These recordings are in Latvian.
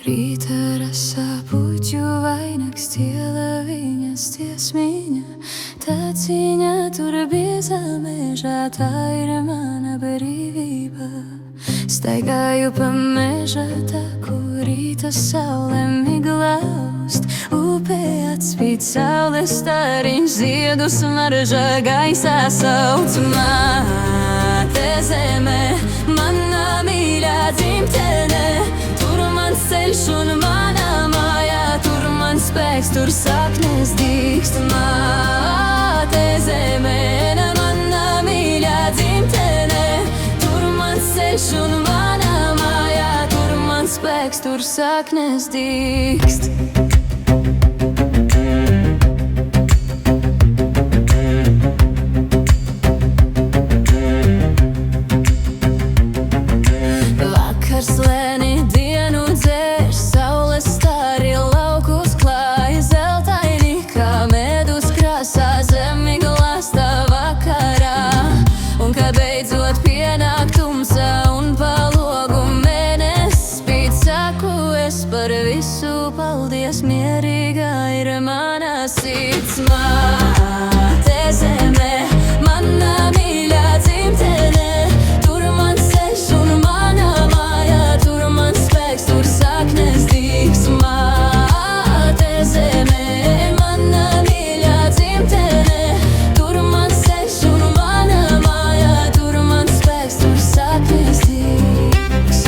Rīta rasa puķu vainags, tiela viņas tiesmiņa. Tā cīņa tur biezā mežā, tā ir mana brīvība. Staigāju pa meža taku, rīta saule miglaust. Upē atspīd saules stariņš, ziedu smarža gaisā sauc. Māte zeme, mana mīļā dzimtene, tur mans ceļš un manā mājā, tur mans spēks, tur saknes dīkst. Māte zeme, mana mīļā dzimtene, tur mans ceļš un manā mājā, tur mans spēks, tur saknes dīkst. Vakars lēni dienu dzēš, saules stari laukus klāj, zeltaini kā medus krāsā, zemi glāstā vakarā. Un kad beidzot pienāk tumsa un pa logu mēnesis spīd, saku es par visu paldies, mierīga ir mana sirds. Māte zeme, mana mīļā dzimtene, tur mans ceļš un manā mājā, tur mans spēks, tur saknes dīgs. Māte zeme, mana mīļā dzimtene, tur mans ceļš un manā mājā, tur mans spēks, tur saknes dīgs.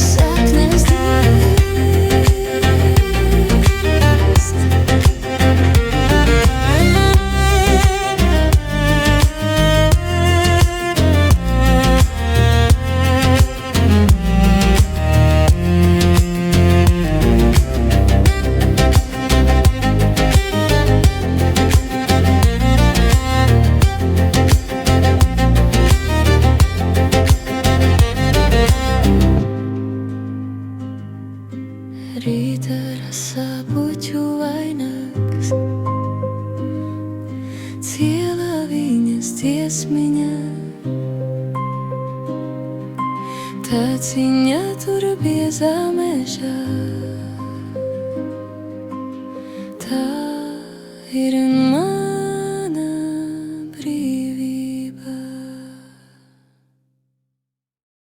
Saknes dīgs. Rīta rasa puķu vainags, ciela viņas tiesmiņa. Tā ciņa tur biezā mežā.